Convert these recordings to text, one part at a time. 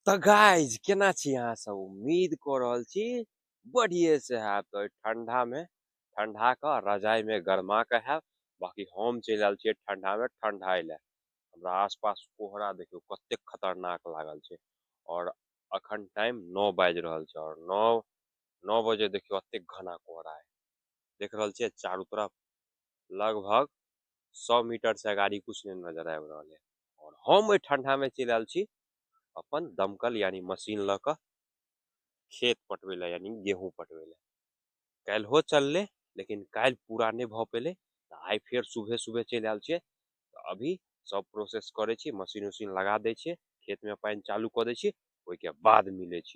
तो गाइज केना छी अहाँ सब? उम्मीद कर रहल छी बढ़िए से हैब। तो ठंडा में ठंडा का रजाई में गरमा के हैब। बाकी हम चलि आयल छियै ठंडा में ठंडाई ले। हमरा आसपास कोहरा देखियो कतेक खतरनाक लागल छै। और अखन टाइम 9 बाजि रहल छै और 9 बजे देखियो एतेक घना कोहरा है। देख रहल छियै चारू तरफ लगभग 100 मीटर से आगाड़ी कुछ नहीं नजर आबि रहल है। और हम ठंडा में चलि आयल छी अपन दमकल यानी मशीन ल क खेत पटबै ले यानी गेहूं पटबै ले। काल्हो चलले लेकिन काल्हि पूरा नहीं भ पेले। आई फिर सुबह सुबह चलि आयल छियै। तो अभी सब प्रोसेस करे छी, मशीन उशीन लगा दै छियै, खेत में पानी चालू क दै छी, ओइ के बाद मिले छी।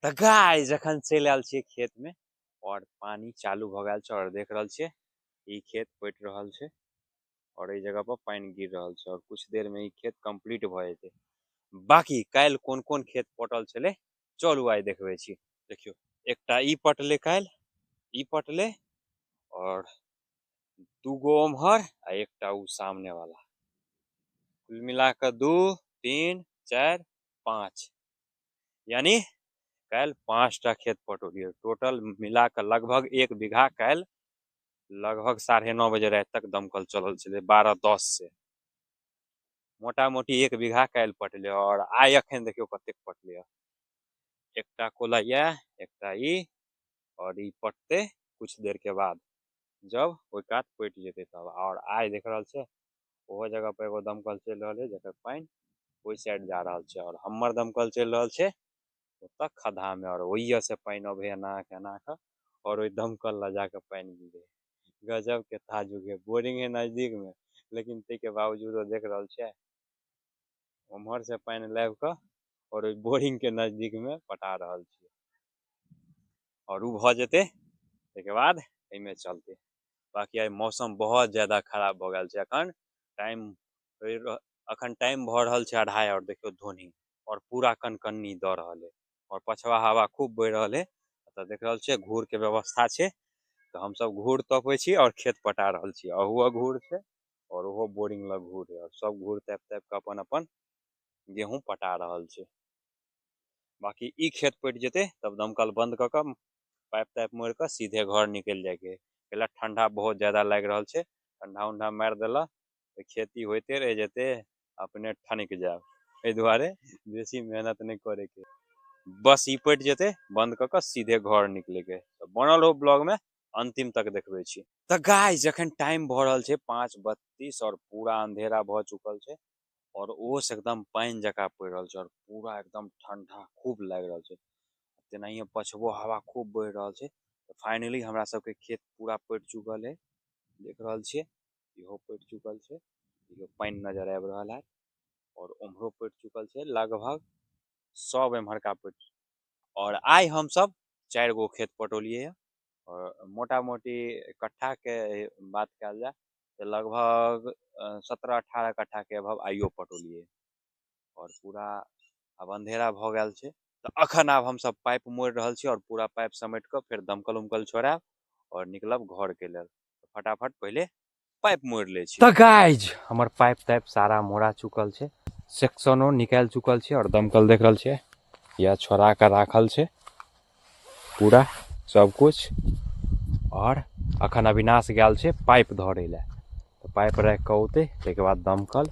तो गाइस अखन चलि आयल छियै खेत में और पानी चालू भ गेल छै और देख रहल छियै ई खेत पटि रहल छै और एहि जगह पर पानी गिर रहल छै और कुछ देर में ई खेत कंप्लीट भ जेतै। बाकी काल्हि कोन कोन खेत पटल छलै चलू आइ देखबै छी। देखियो एकटा ई पटले काल्हि, ई पटले और दूगो उम्हर आ एकटा उ सामने वाला। कुल मिला के 2 3 4 5 यानी काल्हि 5टा खेत पटौलियै। टोटल मिला के लगभग 1 बीघा काल्हि लगभग 9:30 बजे राति तक दमकल चलल छलै 12:10 से। मोटा मोटी 1 बीघा काल्हि पटलै और आइ अखन देखियो कतेक पटलै। एकटा कोलैया, एकटा ई और ई पटते कुछ देर के बाद जब ओइ कात पटि जेतै तब। और आइ देख रहल छै ओहो जगह पर एगो दमकल चलि रहल है जकर पानि ओइ साइड जा रहल छै और हमर दमकल चलि रहल छै ओतऽ खद्धा में और ओहिये से पानि अबै है एना के और ओइ दमकल लऽ जाके पानि गिरै। गजब के ताजुक है। बोरिंग है नजदीक में लेकिन तै के बावजूदो देख रहल छियै उम्हर से पानि लाबि के और ओइ बोरिंग के नजदीक में पटा रहल छियै और उ भ जेतै तैके बाद एहिमे चलतै। बाकी आइ मौसम बहुत ज्यादा खराब भ गेल छै। अखन टाइम भ रहल छै 2:30 और देखियो धोनी और पूरा कनकन्नी द रहल है और पछवा हवा खूब बहि रहल है। तऽ देख रहल छियै घूर के व्यवस्था छै तो हम सब घूर तपै छी और खेत पटा रहल छी। अहुओ घूर छै और ओहो बोरिंग लग घूर है और सब घूर तापि तापि के अपन अपन गेहूं पटा रहल छै। बाकी ई खेत पटि जेतै तब दमकल बंद क के पाइप ताइप मोड़ के सीधे घर निकलि जायके है। कैला ठंडा बहुत ज्यादा लागि रहल छै। ठंडा उंडा मारि देलक तऽ खेती होइते रहि जेतै, अपने ठनकि जायब। एहि दुआरे बेसी मेहनत नहीं करे के, बस ई पटि जेतै बंद क के सीधे घर निकले के। तो बनल रहो ब्लॉग में अंतिम तक देखबै छी। तो गाइस जखन टाइम भ रहल छै 5:32 और पूरा अंधेरा भ चुकल छै और ओस एकदम पानि जकाँ पड़ि रहल छै और पूरा एकदम ठंडा खूब लागि रहल छै। तेनाहिये पछबो हवा खूब बहि रहल छै। फाइनली हमरा सबके खेत पूरा पटि चुकल है। देख रहल छियै इहो पटि चुकल छै, इहो पानि नजर आबि रहल है और उम्हरो पटि चुकल छै। लगभग सब एम्हरका पटि और आइ हम सब 4 गो खेत पटौलियै है और मोटा मोटी कट्ठा के बात कयल जाय तो लगभग 17-18 कट्ठा के अभव आइयो पटौलियै और पूरा अब अंधेरा भ गेल छै। तो अखन आब हम सब पाइप मोड़ि रहल छी और पूरा पाइप समेट के फिर दमकल उमकल छोड़ाब और निकलब घर के लेल। फटाफट पहले पाइप मोड़ि ले छी। तो गाइज हमर पाइप ताइप सारा मोड़ा चुकल छै, सेक्शनो निकाल चुकल छै और दमकल देख रहल छै या छोड़ा के राखल छै पूरा सब कुछ। और अखन अविनाश गेल छै पाइप धरे ले, तो पाइप राख के औते तैके बाद दमकल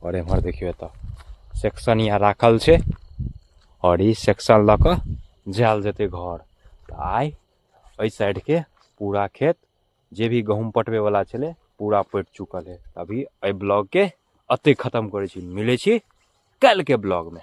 और एम्हर देखियो एतऽ सेक्शन यहाँ राखल छै और ई सेक्शन ल के जायल जेतै घर। तो आइ एहि साइड के पूरा खेत जे भी गहूम पटवे वाला छलै पूरा पटि चुकल है। अभी एहि ब्लॉग के अते खत्म करे छी, मिले छी कल के ब्लॉग में।